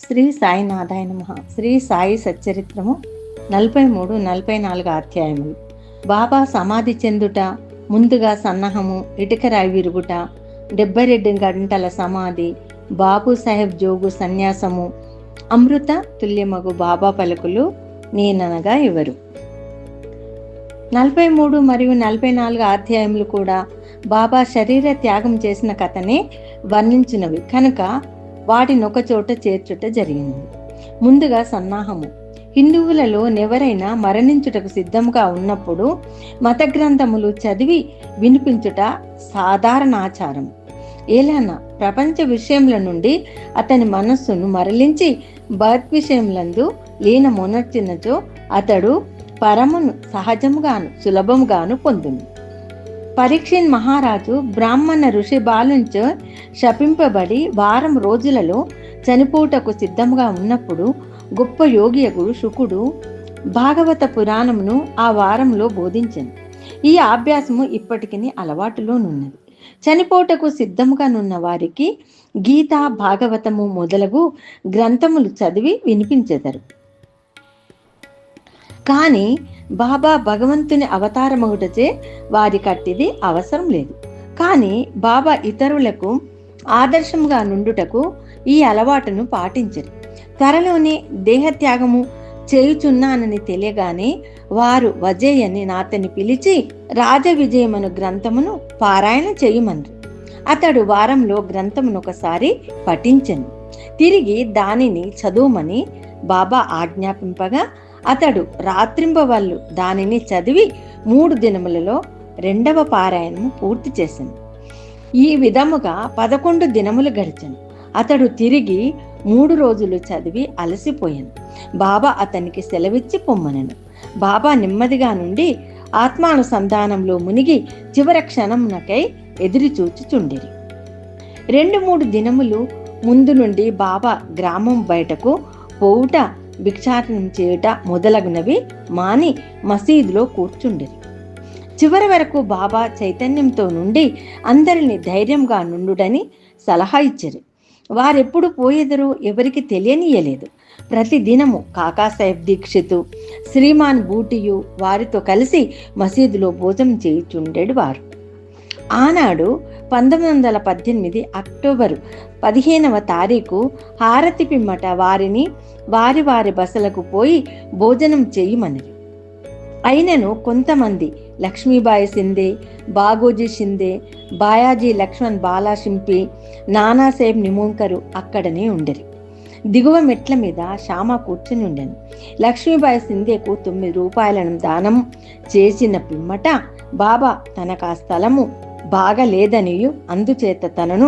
శ్రీ సాయినాథాయ నమః. శ్రీ సాయి సచ్చరిత్రము 43, 44 అధ్యాయములు. బాబా సమాధి చెందుట, ముందుగా సన్నాహము, ఇటుకరాయి విరుగుట, 72 గంటల సమాధి, బాబు సాహెబ్ జోగు సన్యాసము, అమృత తుల్యమగు బాబా పలుకులు నేననగా ఎవరు. 43 మరియు 44 అధ్యాయములు కూడా బాబా శరీర త్యాగం చేసిన కథనే వర్ణించినవి కనుక వాటిని ఒక చోట చేర్చుట జరిగినది. ముందుగా సన్నాహము. హిందువులలో ఎవరైనా మరణించుటకు సిద్ధంగా ఉన్నప్పుడు మత గ్రంథములు చదివి వినిపించుట సాధారణ ఆచారం. ఏలానా ప్రపంచ విషయముల నుండి అతని మనస్సును మరలించి భగవద్విషయములందు లీనమునర్చినచో అతడు పరమును సహజముగాను సులభముగాను పొందును. పరీక్షిత్ మహారాజు బ్రాహ్మణ ఋషి బాలుంచ శపింపబడి వారం రోజులలో చనిపోటకు సిద్ధంగా ఉన్నప్పుడు గొప్ప యోగియగుడు శుకుడు భాగవత పురాణమును ఆ వారంలో బోధించెను. ఈ అభ్యాసము ఇప్పటికీ అలవాటులోనున్నది. చనిపోటకు సిద్ధంగా నున్న వారికి గీత, భాగవతము మొదలగు గ్రంథములు చదివి వినిపించెదరు. కానీ బాబా భగవంతుని అవతారమగుటచే వారి కట్టిది అవసరం లేదు. కానీ బాబా ఇతరులకు ఆదర్శంగా నుండుటకు ఈ అలవాటును పాటించరు. త్వరలోనే దేహత్యాగము చేయుచున్నానని తెలియగానే వారు వజేయని నాతని పిలిచి రాజ విజయమను గ్రంథమును పారాయణ చేయమన్నారు. అతడు వారంలో గ్రంథమును ఒకసారి పఠించెను. తిరిగి దానిని చదువుమని బాబా ఆజ్ఞాపింపగా అతడు రాత్రింబవళ్ళు దానిని చదివి 3 దినములలో 2వ పారాయణము పూర్తి చేశాను. ఈ విధముగా 11 దినములు గడిచాను. అతడు తిరిగి 3 రోజులు చదివి అలసిపోయాను. బాబా అతనికి సెలవిచ్చి పొమ్మనను. బాబా నెమ్మదిగా నుండి ఆత్మానుసంధానంలో మునిగి చివరి క్షణమునకై ఎదురు చూచుచుండిరి. 2-3 దినములు ముందు నుండి బాబా గ్రామం బయటకు పోవుట, భిక్షాటనం చేయుట మొదలగునవి మాని మసీదులో కూర్చుండిరి. చివరి వరకు బాబా చైతన్యంతో నుండి అందరిని ధైర్యంగా నుండుడని సలహా ఇచ్చారు. వారెప్పుడు పోయేదరో ఎవరికి తెలియనీయలేదు. ప్రతి దినము కాకాసాహెబ్ దీక్షితు, శ్రీమాన్ బూటియు వారితో కలిసి మసీదులో భోజనం చేయుచుండేడు వారు. ఆనాడు 1918 అక్టోబరు 15వ తారీఖు హారతి పిమ్మట వారిని వారి వారి బసలకు పోయి భోజనం చేయమనిరి. అయినను కొంతమంది లక్ష్మీబాయి సిందే, బాగోజీ షిందే, బాయాజీ లక్ష్మణ్ బాలాషింపి, నానాసాహెబ్ నిమోంకరు అక్కడనే ఉండరు. దిగువ మెట్ల మీద శ్యామ కూర్చుని ఉండను. లక్ష్మీబాయి సిందేకు 9 రూపాయలను దానం చేసిన పిమ్మట బాబా తనకు ఆ స్థలము బాగలేదనియు అందుచేత తనను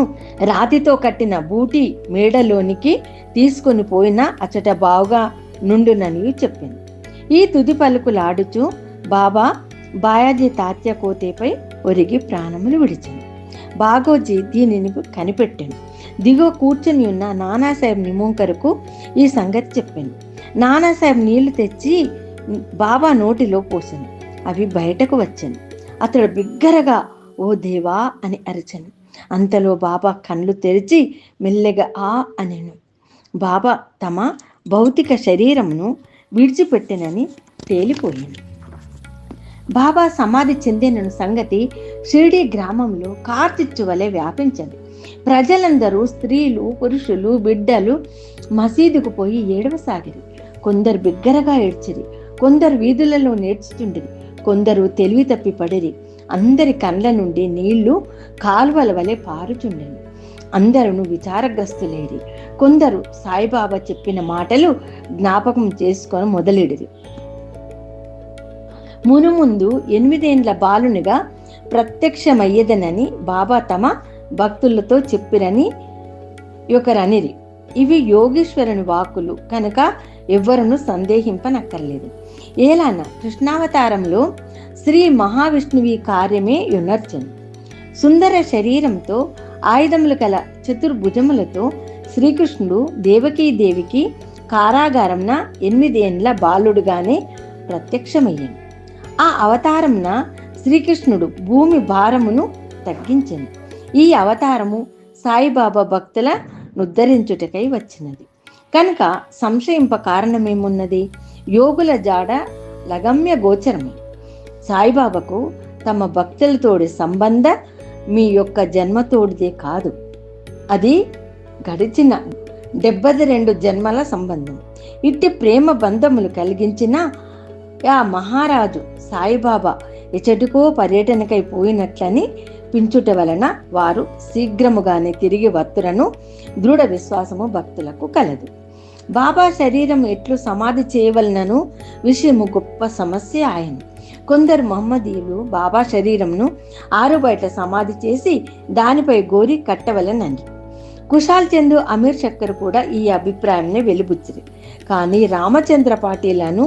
రాతితో కట్టిన బూటి మేడలోనికి తీసుకొని పోయినా అచట బావుగా నుండుననియు చెప్పింది. ఈ తుది పలుకులాడుచు బాబా బాయాజీ తాత్య కోతేపై ఒరిగి ప్రాణములు విడిచాను. బాగోజీ దీనిని కనిపెట్టాను. దిగువ కూర్చుని ఉన్న నానాసాహెబ్ నిమోంకరుకు ఈ సంగతి చెప్పాను. నానాసాహెబ్ నీళ్లు తెచ్చి బాబా నోటిలో పోసాను. అవి బయటకు వచ్చాను. అతడు బిగ్గరగా ఓ దేవా అని అరిచాను. అంతలో బాబా కళ్ళు తెరిచి మెల్లగా ఆ అనెను. బాబా తమ భౌతిక శరీరమును విడిచిపెట్టెనని తేలిపోయింది. బాబా సమాధి చెందిన సంగతి షిరిడి గ్రామంలో కార్చిచ్చు వలె వ్యాపించింది. ప్రజలందరూ స్త్రీలు, పురుషులు, బిడ్డలు మసీదుకు పోయి ఏడవసాగిరి. కొందరు బిగ్గరగా ఏడ్చిరి, కొందరు వీధులలో నేర్చుచుండిరి, కొందరు తెలివి తప్పి పడిరి. అందరి కండ్ల నుండి నీళ్లు కాలువల వలె పారుచుండెను. అందరూ విచారగ్రస్తులేరి. కొందరు సాయిబాబా చెప్పిన మాటలు జ్ఞాపకం చేసుకొని మొదలెడిరి. మునుముందు 8 ఏండ్ల బాలునిగా ప్రత్యక్షమయ్యేదనని బాబా తమ భక్తులతో చెప్పిరని ఒకరనిరి. ఇవి యోగీశ్వరుని వాక్కులు కనుక ఎవ్వరూ సందేహింపనక్కర్లేదు. ఏలాన కృష్ణావతారంలో శ్రీ మహావిష్ణువి కార్యమే యునర్చను. సుందర శరీరంతో ఆయుధములు కల చతుర్భుజములతో శ్రీకృష్ణుడు దేవకీదేవికి కారాగారంన 8 ఏండ్ల బాలుడుగానే ప్రత్యక్షమయ్యాను. ఆ అవతారంన శ్రీకృష్ణుడు భూమి భారమును తగ్గించెను. ఈ అవతారము సాయిబాబా భక్తుల ఉద్ధరించుటకై వచ్చినది. కనుక సంశయింప కారణమేమున్నది? యోగుల జాడ లగమ్య గోచరమే. సాయిబాబాకు తమ భక్తులతోడి సంబంధ మీ యొక్క జన్మతోడిదే కాదు, అది గడిచిన 72 జన్మల సంబంధం. ఇట్టి ప్రేమ బంధములు కలిగించిన ఆ మహారాజు సాయిబాబా ఎచటికో పర్యటనకై పోయినట్లని పించుట వలన వారు శీఘ్రముగానే తిరిగి వత్తురను దృఢ విశ్వాసము భక్తులకు కలదు. బాబా శరీరం ఎట్లు సమాధి చేయవలనను విషయము గొప్ప సమస్య ఆయన. కొందరు మహమ్మదీయులు బాబా శరీరంను ఆరుబయట సమాధి చేసి దానిపై గోరి కట్టవలనండి. కుశాల్ చందు, అమీర్ చక్కర్ కూడా ఈ అభిప్రాయాన్ని వెలిబుచ్చిరి. కానీ రామచంద్ర పాటీలను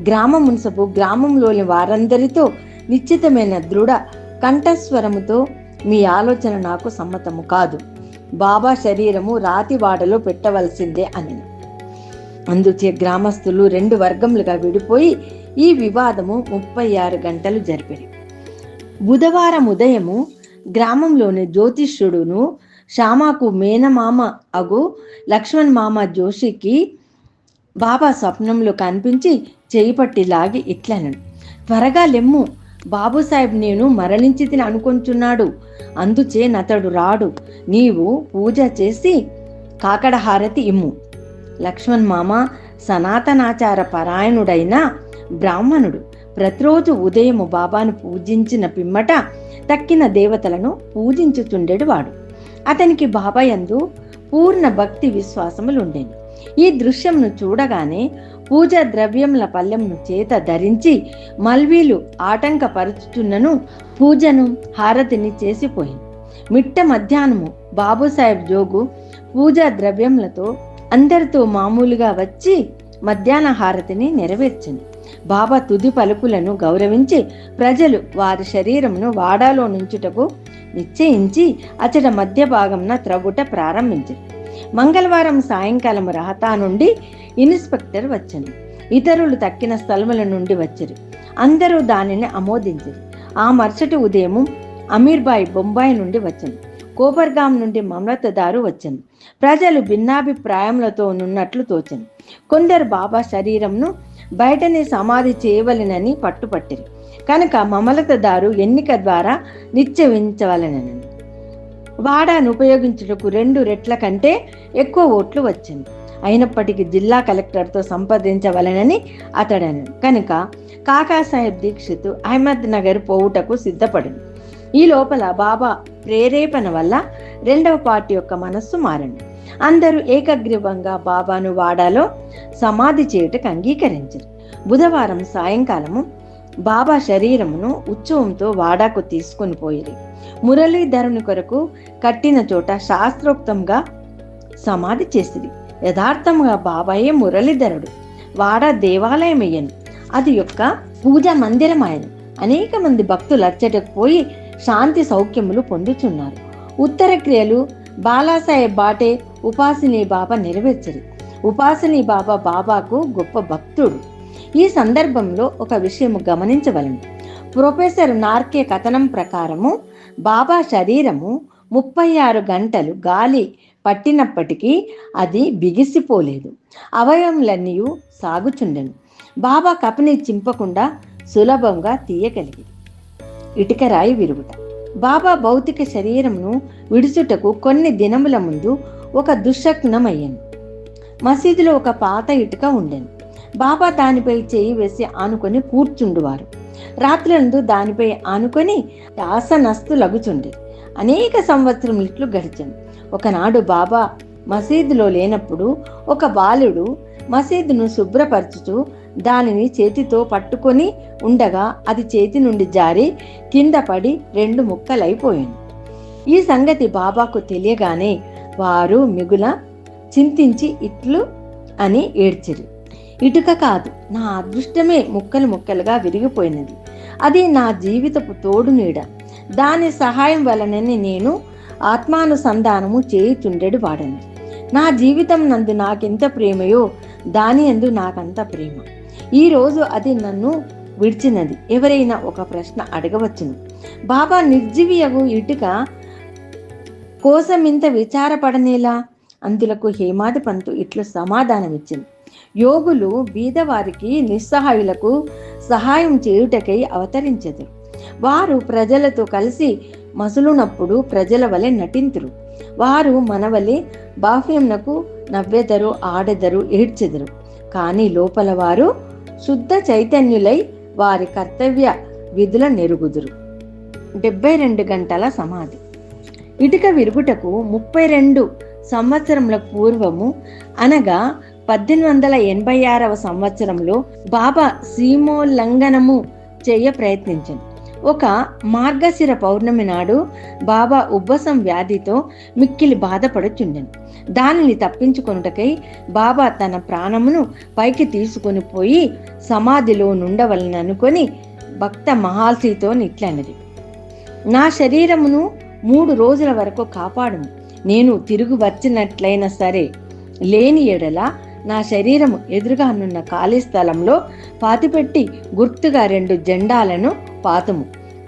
గ్రామ మున్సబు గ్రామంలోని వారందరితో నిశ్చితమైన దృఢ కంఠస్వరముతో, మీ ఆలోచన నాకు సమ్మతము కాదు, బాబా శరీరము రాతివాడలో పెట్టవలసిందే అని. అందుచే గ్రామస్తులు 2 వర్గములుగా విడిపోయి ఈ వివాదము 36 గంటలు జరిపారు. బుధవారం ఉదయము గ్రామంలోని జ్యోతిష్యుడును శ్యామాకు మేనమామ అగు లక్ష్మణ్ మామ జోషికి బాబా స్వప్నంలో కనిపించి చేయి పట్టి లాగి ఇట్లనను, త్వరగా లెమ్ము, బాబుసాహెబ్ నేను మరణించి తిని అనుకొంచున్నాడు, అందుచే నతడు రాడు, నీవు పూజ చేసి కాకడహారతి ఇమ్ము. లక్ష్మణ్ మామ సనాతనాచార పరాయణుడైన బ్రాహ్మణుడు. ప్రతిరోజు ఉదయము బాబాను పూజించిన పిమ్మట తక్కిన దేవతలను పూజించుచుండెడు వాడు. అతనికి బాబా యందు పూర్ణ భక్తి విశ్వాసములుండేవి. ఈ దృశ్యంను చూడగానే పూజా ద్రవ్యముల పల్లెంను చేత ధరించి మల్వీలు ఆటంకపరుచుచున్నను పూజను హారతిని చేసిపోయింది. మిట్ట మధ్యాహ్నము బాబుసాహెబ్ జోగు పూజా ద్రవ్యములతో అందరితో మామూలుగా వచ్చి మధ్యాహ్న హారతిని నెరవేర్చింది. బాబా తుది పలుకులను గౌరవించి ప్రజలు వారి శరీరమును వాడాలో నుంచుటకు నిశ్చయించి అచట మధ్య భాగంన త్రవ్వుట ప్రారంభించారు. మంగళవారం సాయంకాలం రహతా నుండి ఇన్స్పెక్టర్ వచ్చింది. ఇతరులు తక్కిన స్థలముల నుండి వచ్చారు. అందరూ దానిని ఆమోదించారు. ఆ మరుసటి ఉదయం అమీర్బాయి బొంబాయి నుండి వచ్చింది. కోపర్గాం నుండి మమలతదారు వచ్చింది. ప్రజలు భిన్నాభిప్రాయములతో ఉన్నట్లు తోచింది. కొందరు బాబా శరీరంను బయటనే సమాధి చేయవలెనని పట్టుపట్టిరి. కనుక మమలతదారు ఎన్నిక ద్వారా నిశ్చయించవలెనని వాడాను ఉపయోగించుటకు 2 రెట్ల కంటే ఎక్కువ ఓట్లు వచ్చింది. అయినప్పటికీ జిల్లా కలెక్టర్తో సంప్రదించవలెనని అతడను. కనుక కాకాసాహెబ్ దీక్షిత్ అహ్మద్ నగర్ పోవుటకు సిద్ధపడింది. ఈ లోపల బాబా ప్రేరేపణ వల్ల 2వ పార్టీ యొక్క మనస్సు మారింది. అందరూ ఏకగ్రీవంగా బాబాను వాడాలో సమాధి చేయుటకు అంగీకరించారు. బుధవారం సాయంకాలము బాబా శరీరమును ఉత్సవంతో వాడాకు తీసుకుని పోయిరి. మురళీధరుని కొరకు కట్టిన చోట శాస్త్రోక్తంగా సమాధి చేసిరి. యథార్థముగా బాబాయే మురళీధరుడు. వాడ దేవాలయమయ్యను, అది యొక్క పూజా మందిరం ఆయన. అనేక మంది భక్తులు అచ్చటకు పోయి శాంతి సౌఖ్యములు పొందుచున్నారు. ఉత్తర క్రియలు బాలాసాహెబ్ బాటే ఉపాసిని బాబా నెరవేర్చరు. ఉపాసిని బాబా బాబాకు గొప్ప భక్తుడు. ఈ సందర్భంలో ఒక విషయం గమనించవలను. ప్రొఫెసర్ నార్కే కథనం ప్రకారము బాబా శరీరము 36 గంటలు గాలి పట్టినప్పటికీ అది బిగిసిపోలేదు. అవయవములన్నీ సాగుచుండెను. బాబా కపిని చింపకుండా సులభంగా తీయగలిగి. ఇటుక రాయి విరుగుట. బాబా భౌతిక శరీరమును విడుచుటకు కొన్ని దినముల ముందు ఒక దుశ్శకునమయ్యాను. మసీదులో ఒక పాత ఇటుక ఉండెను. బాబా దానిపై చేయి వేసి ఆనుకొని కూర్చుండువారు. రాత్రులందు దానిపై ఆనుకొని ఆసనస్తులగుచుండే. అనేక సంవత్సరములు ఇట్లు గడిచాను. ఒకనాడు బాబా మసీదులో లేనప్పుడు ఒక బాలుడు మసీదును శుభ్రపరచుచు దానిని చేతితో పట్టుకొని ఉండగా అది చేతి నుండి జారి కింద పడి 2 ముక్కలైపోయింది. ఈ సంగతి బాబాకు తెలియగానే వారు మిగుల చింతించి ఇట్లు అని ఏడ్చిరి, ఇటుక కాదు, నా అదృష్టమే ముక్కలు ముక్కలుగా విరిగిపోయినది. అది నా జీవితపు తోడు నీడ. దాని సహాయం వలనని నేను ఆత్మానుసంధానము చేయుచుండెడు వాడను. నా జీవితం నందు నాకెంత ప్రేమయో దాని యందు నాకంత ప్రేమ. ఈరోజు అది నన్ను విడిచినది. ఎవరైనా ఒక ప్రశ్న అడగవచ్చును, బాబా నిర్జీవియగు ఇటుక కోసం ఇంత విచారపడనేలా అందులకు హేమాది పంతు ఇట్లు సమాధానమిచ్చింది: యోగులు బీదవారికి నిస్సహాయులకు సహాయం చేయుటకై అవతరించెదరు. వారు ప్రజలతో కలిసి మసులునప్పుడు ప్రజల వలె నటింతురు. వారు మనవలే బాహ్యమునకు నవ్వెదరు, ఆడెదరు, ఏడ్చెదరు. కానీ లోపల వారు శుద్ధ చైతన్యులై వారి కర్తవ్య విధుల నెరుగుదురు. 72 గంటల సమాధి. ఇటుక విరుగుటకు 32 సంవత్సరముల పూర్వము అనగా 1886 సంవత్సరంలో బాబా సీమోల్లంఘనము చేయ ప్రయత్నించను. ఒక మార్గశిర పౌర్ణమి నాడు బాబా ఉబ్బసం వ్యాధితో మిక్కిలి బాధపడుచుండెను. దానిని తప్పించుకొనుటకై బాబా తన ప్రాణమును పైకి తీసుకొని పోయి సమాధిలో నుండవలననుకొని భక్త మహాల్సీతో నిట్లన్నది: నా శరీరమును 3 రోజుల వరకు కాపాడుము. నేను తిరుగు వచ్చినట్లయినా సరే, లేని ఎడల నా శరీరము ఎదురుగానున్న ఖాళీ స్థలంలో పాతిపెట్టి గుర్తుగా 2 జెండాలను పాతుము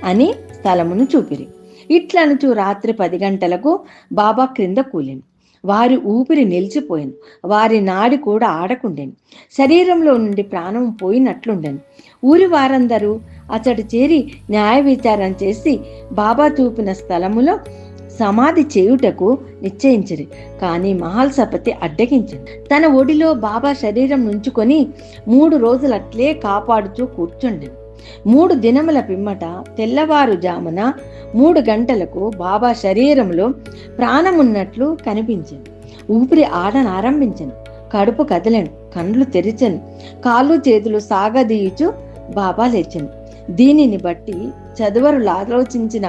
అని స్థలమును చూపిరి. ఇట్లనుచు రాత్రి 10 గంటలకు బాబా క్రింద కూలెను. వారి ఊపిరి నిలిచిపోయాను. వారి నాడి కూడా ఆడకుండెను. శరీరంలో నుండి ప్రాణం పోయినట్లుండెను. ఊరి వారందరూ అతడు చేరి న్యాయ విచారణ చేసి బాబా చూపిన స్థలములో సమాధి చేయుటకు నిశ్చయించిరి. కానీ మహల్సపతి అడ్డగించింది. తన ఒడిలో బాబా శరీరం నుంచుకొని 3 రోజులట్లే కాపాడుచూ కూర్చుండెను. 3 దినముల పిమ్మట తెల్లవారుజామున 3 గంటలకు బాబా శరీరంలో ప్రాణమున్నట్లు కనిపించింది. ఊపిరి ఆడనారంభించను. కడుపు కదలను. కండ్లు తెరిచెను. కాళ్ళు చేతులు సాగదీయుచు బాబా లేచెను. దీనిని బట్టి చదువరులు ఆలోచించిన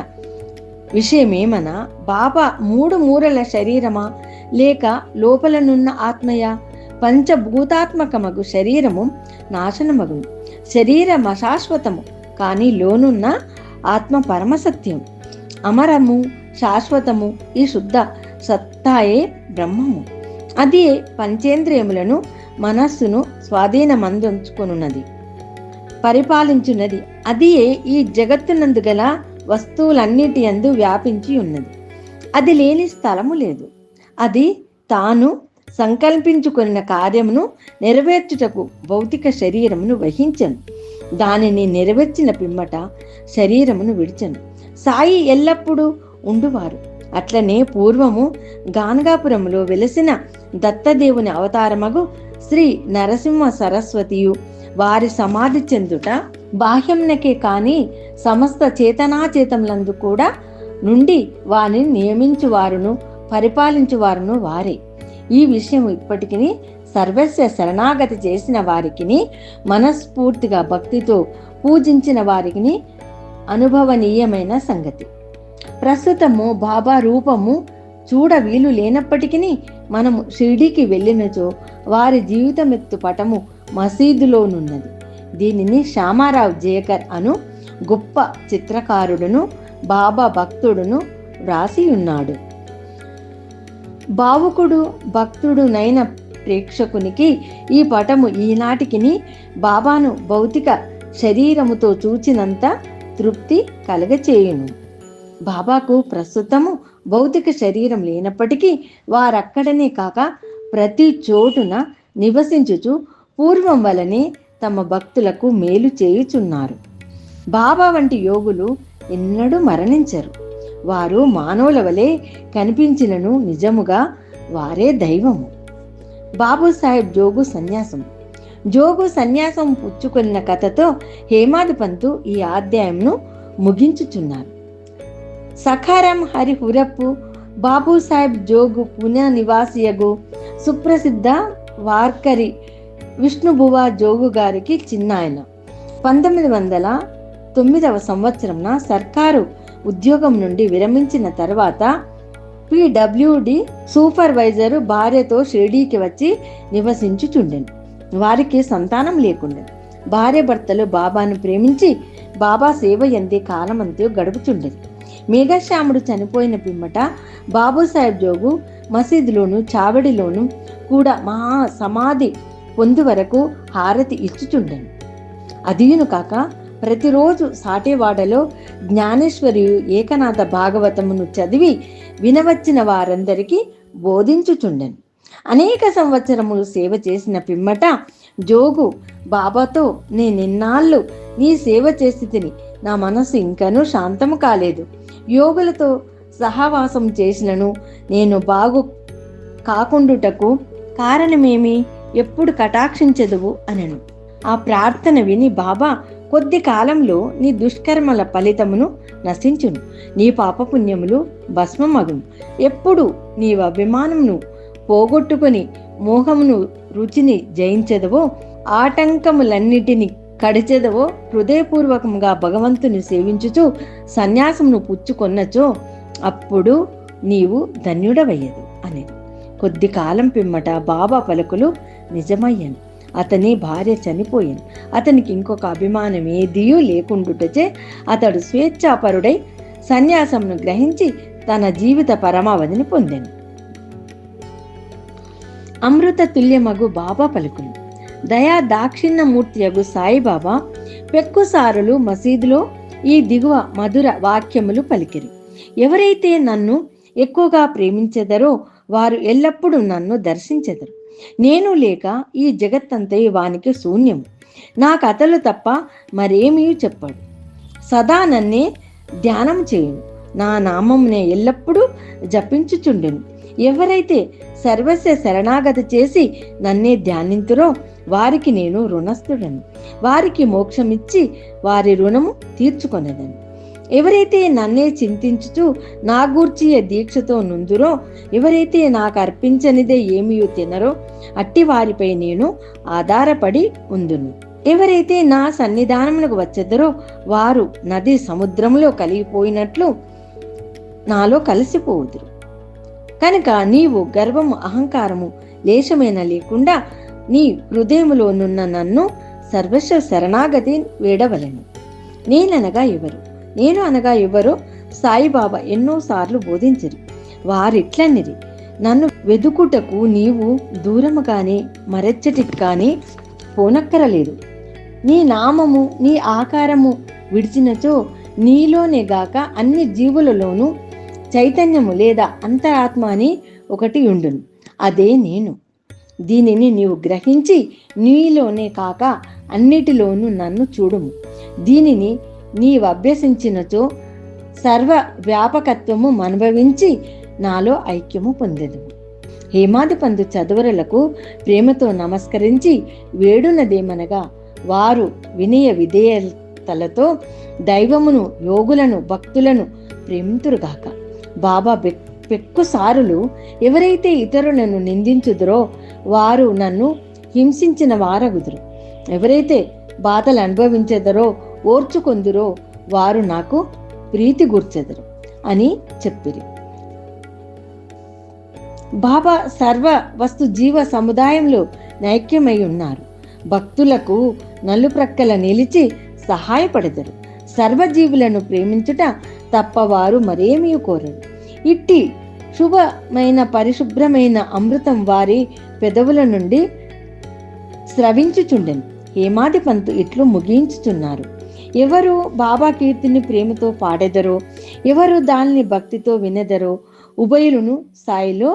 విషయమేమనా, బాబా 3 మూరల శరీరమా లేక లోపలనున్న ఆత్మయా? పంచభూతాత్మకమగు శరీరము నాశనమగును. శరీరం అశాశ్వతము, కానీ లోనున్న ఆత్మ పరమసత్యం, అమరము, శాశ్వతము. ఈ శుద్ధ సత్తాయే బ్రహ్మము. అది పంచేంద్రియములను మనస్సును స్వాధీనమందుంచుకొనున్నది, పరిపాలించున్నది. అది ఈ జగత్తునందు గల వస్తువులన్నిటి యందు వ్యాపించి ఉన్నది. అది లేని స్థలము లేదు. అది తాను సంకల్పించుకున్న కార్యమును నెరవేర్చుటకు భౌతిక శరీరమును వహించను. దానిని నెరవేర్చిన పిమ్మట శరీరమును విడిచను. సాయి ఎల్లప్పుడూ ఉండువారు. అట్లనే పూర్వము గానగాపురములో వెలసిన దత్తదేవుని అవతారమగు శ్రీ నరసింహ సరస్వతియు వారి సమాధి చెందుట బాహ్యంనకే కాని సమస్త చేతనాచేతములందు కూడా నుండి వారిని నియమించువారును పరిపాలించువారును వారే. ఈ విషయం ఇప్పటికి సర్వస్వ శరణాగతి చేసిన వారికి, మనస్ఫూర్తిగా భక్తితో పూజించిన వారికి అనుభవనీయమైన సంగతి. ప్రస్తుతము బాబా రూపము చూడ వీలు లేనప్పటికీ మనము షిరిడీకి వెళ్ళినచో వారి జీవితమెత్తు పటము మసీదులోనున్నది. దీనిని శ్యామారావు జేకర్ అను గొప్ప చిత్రకారుడును బాబా భక్తుడును వ్రాసి ఉన్నాడు. భావుకుడు భక్తుడునైన ప్రేక్షకునికి ఈ పటము ఈనాటికి బాబాను భౌతిక శరీరముతో చూచినంత తృప్తి కలగచేయును. బాబాకు ప్రస్తుతము భౌతిక శరీరం లేనప్పటికీ వారక్కడనే కాక ప్రతి చోటున నివసించుచు పూర్వం వలనే తమ భక్తులకు మేలు చేయుచున్నారు. బాబా వంటి యోగులు ఎన్నడూ మరణించరు. వారు మానవుల వలె కనిపించినను నిజముగా వారే దైవము. బాబూసాహెబ్ జోగు సన్యాసం. జోగు సన్యాసం పుచ్చుకున్న కథతో హేమాది పంతు ఈ అధ్యాయంను ముగించుచున్నారు. సఖారాం హరి హురప్పు బాబూసాహెబ్ జోగు పుణ్య నివాసియగు సుప్రసిద్ధ వార్కరి విష్ణుబువ జోగు గారికి చిన్నాయన. 1909 సంవత్సరంన సర్కారు ఉద్యోగం నుండి విరమించిన తర్వాత పిడబ్ల్యూడి సూపర్వైజరు భార్యతో షిరిడీకి వచ్చి నివసించుచుండెను. వారికి సంతానం లేకుండెను. భార్య భర్తలు బాబాను ప్రేమించి బాబా సేవ యందే కాలమంతా గడుపుచుండెను. మేఘశ్యాముడు చనిపోయిన పిమ్మట బాబూసాహెబ్ జోగు మసీదులోను చావడిలోను కూడా మహా సమాధి పొందు వరకు హారతి ఇచ్చుచుండెను. అదియును కాక ప్రతిరోజు సాటేవాడలో జ్ఞానేశ్వరి ఏకనాథ భాగవతమును చదివి వినవచ్చిన వారందరికీ బోధించుచుండెను. అనేక సంవత్సరములు సేవ చేసిన పిమ్మట జోగు బాబాతో, నేనిన్నాళ్ళు నీ సేవ చేసి తిని నా మనసు ఇంకనూ శాంతము కాలేదు. యోగులతో సహవాసం చేసినను నేను బాగు కాకుండుటకు కారణమేమి? ఎప్పుడు కటాక్షించదువు అనెను. ఆ ప్రార్థన విని బాబా, కొద్ది కాలంలో నీ దుష్కర్మల ఫలితమును నశించును, నీ పాపపుణ్యములు భస్మమగును. ఎప్పుడు నీవు అభిమానమును పోగొట్టుకొని మోహమును రుచిని జయించదవో, ఆటంకములన్నిటిని కడిచెదవో, హృదయపూర్వకంగా భగవంతుని సేవించుచు సన్యాసమును పుచ్చుకొన్నచో అప్పుడు నీవు ధన్యుడవయ్యదు అని. కొద్ది కాలం పిమ్మట బాబా పలుకులు నిజమయ్యాను. అతని భార్య చనిపోయాను. అతనికి ఇంకొక అభిమానం ఏదియూ లేకుండుటచే అతడు స్వేచ్ఛాపరుడై సన్యాసమును గ్రహించి తన జీవిత పరమావధిని పొందాను. అమృత తుల్యమగు బాబా పలుకులు. దయా దాక్షిణ్యమూర్తియగు సాయిబాబా పెక్కుసారులు మసీదులో ఈ దిగువ మధుర వాక్యములు పలికిరి. ఎవరైతే నన్ను ఎక్కువగా ప్రేమించెదరో వారు ఎల్లప్పుడూ నన్ను దర్శించెదరు. నేను లేక ఈ జగత్తంతయు వానికి శూన్యము. నా కథలు తప్ప మరేమీ చెప్పాడు. సదా నన్నే ధ్యానం చేయును, నా నామమునే ఎల్లప్పుడూ జపించుచుండెను. ఎవరైతే సర్వస్వ శరణాగతి చేసి నన్నే ధ్యానింతురో వారికి నేను రుణస్థుడను. వారికి మోక్షమిచ్చి వారి రుణము తీర్చుకొనెదను. ఎవరైతే నన్నే చింతించుచు నా గూర్చియ దీక్షతో నుందురో, ఎవరైతే నాకు అర్పించనిదే ఏమీ తినరో అట్టి వారిపై నేను ఆధారపడి ఉందును. ఎవరైతే నా సన్నిధానమునకు వచ్చెదరో వారు నది సముద్రంలో కలిగిపోయినట్లు నాలో కలిసిపోవుదురు. కనుక నీవు గర్వము అహంకారము లేశమైన లేకుండా నీ హృదయములోనున్న నన్ను సర్వస్వ శరణాగతి వేడవలెను. నేననగా ఎవరు? నేను అనగా ఎవరో సాయిబాబా ఎన్నోసార్లు బోధించరు. వారిట్లనిరి, నన్ను వెదుకుటకు నీవు దూరము కానీ మరెచ్చటికి కానీ పోనక్కరలేదు. నీ నామము నీ ఆకారము విడిచినచో నీలోనే గాక అన్ని జీవులలోనూ చైతన్యము లేదా అంతరాత్మ అని ఒకటి ఉండును, అదే నేను. దీనిని నీవు గ్రహించి నీలోనే కాక అన్నిటిలోనూ నన్ను చూడుము. దీనిని నీవు అభ్యసించినచో సర్వ వ్యాపకత్వము అనుభవించి నాలో ఐక్యము పొందెదవు. హేమాది పందు చదువరులకు ప్రేమతో నమస్కరించి వేడునదేమనగా, వారు వినయ విధేయతలతో దైవమును, యోగులను, భక్తులను ప్రేమింతురుగాక. బాబా పెక్కుసారులు ఎవరైతే ఇతరులను నిందించుదురో వారు నన్ను హింసించిన వారగుదురు. ఎవరైతే బాధలు అనుభవించెదరో ఓర్చుకొందురో వారు నాకు ప్రీతి గుర్చెదరు అని చెప్పిరి. బాబా సర్వ వస్తు జీవ సముదాయంలో నైక్యమై ఉన్నారు. భక్తులకు నలుప్రక్కల నిలిచి సహాయపడెదరు. సర్వజీవులను ప్రేమించుట తప్ప వారు మరేమీ కోరరు. ఇట్టి శుభమైన పరిశుభ్రమైన అమృతం వారి పెదవుల నుండి స్రవించుచుండెను. హేమాది పంతు ఇట్లు ముగించుచున్నారు. ఎవరు బాబా కీర్తిని ప్రేమతో పాడెదరో, ఎవరు దానిని భక్తితో వినెదరో ఉభయులను సాయిలో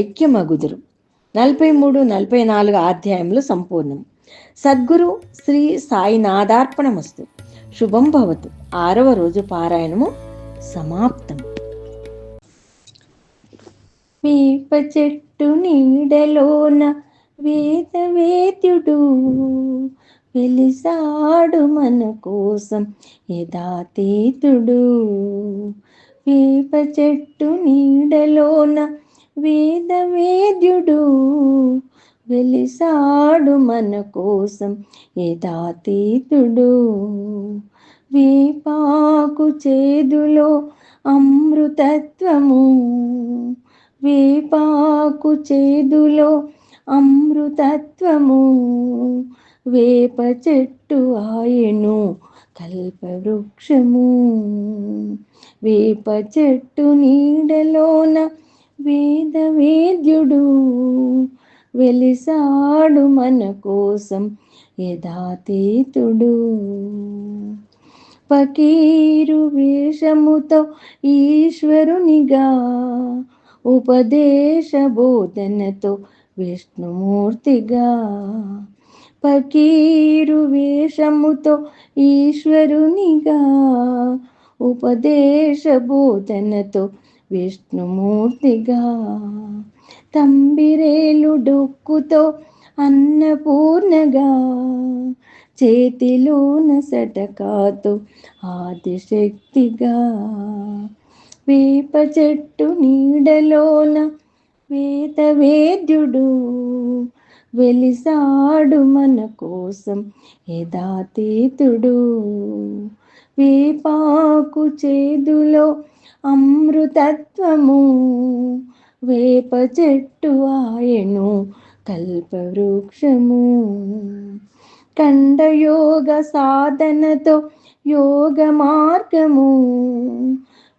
ఐక్యమగుదురు. 43-44 అధ్యాయములు సంపూర్ణం. సద్గురు శ్రీ సాయినాథార్పణమస్తు. శుభం భవతు. 6వ రోజు పారాయణము సమాప్తం. వేప చెట్టు నీడలోన వేదవేద్యుడు వెలిసాడు మన కోసం యథాతీతుడు. వేప చెట్టు నీడలోన వేదవేద్యుడు వెలిసాడు మన కోసం యథాతీతుడు. వేపాకు చేదులో అమృతత్వము, వేపాకు చేదులో అమృతత్వము, వేప చెట్టు ఆయను కల్పవృక్షము. వేప చెట్టు నీడలోన వేదవేద్యుడు వెలిసాడు మన కోసం యథాతీతుడు. ఫకీరు వేషముతో ఈశ్వరునిగా ఉపదేశ బోధనతో విష్ణుమూర్తిగా, పకీరు వేషముతో ఈశ్వరునిగా, ఉపదేశ బోధనతో విష్ణుమూర్తిగా, తంబిరేలు డొక్కుతో అన్నపూర్ణగా, చేతిలోన సటకాతో ఆదిశక్తిగా, వేప చెట్టు నీడలోన వేదవేద్యుడు వెలిసాడు మన కోసం యథాతీతుడు, వేపాకు చేదులో అమృతత్వము, వేప చెట్టు ఆయను కల్పవృక్షము, ఖండయోగ సాధనతో యోగ మార్గము,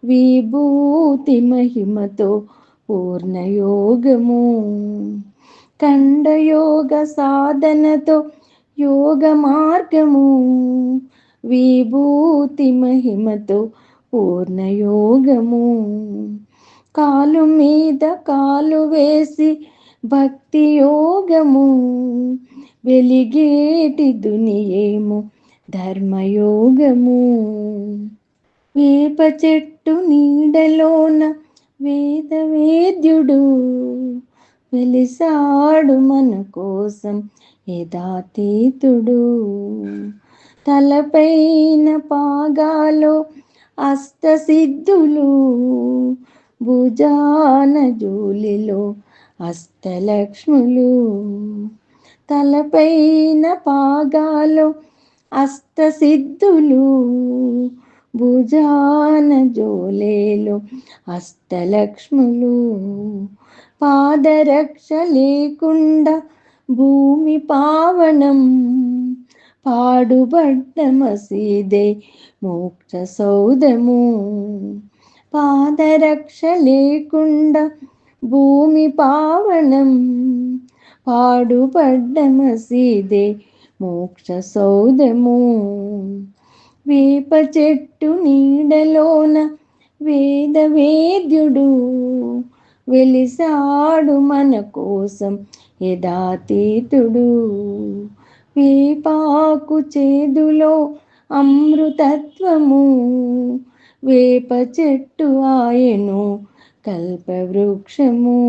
విభూతి మహిమతో పూర్ణయోగము, ఖండయోగ సాధనతో యోగ మార్గము, విభూతి మహిమతో పూర్ణయోగము, కాలు మీద కాలు వేసి భక్తి యోగము, వెలిగేటి దునియేమో ధర్మయోగము, వేప చెట్టు నీడలోన వేదవేద్యుడు వెలిసాడు మన కోసం యథాతీతుడు, తలపైన పాగాలో అష్టసిద్ధులు, భుజాన జూలిలో అష్టలక్ష్ములు, తలపైన పాగాలో అష్టసిద్ధులు, భుజాన జోలేలో అష్టలక్ష్ములు, పాదరక్ష లేకుండా భూమి పావనం, పాడుబడ్డ మసీదే మోక్ష సౌధము, పాదరక్ష లేకుండా భూమి పావనం, పాడుబడ్డ మసీదే మోక్ష సౌధము, వేప చెట్టు నీడలోన వేదవేద్యుడు వెలిసాడు మన కోసం యథాతీతుడు, వేపాకు చేదులో అమృతత్వము, వేప చెట్టు ఆయను కల్పవృక్షము.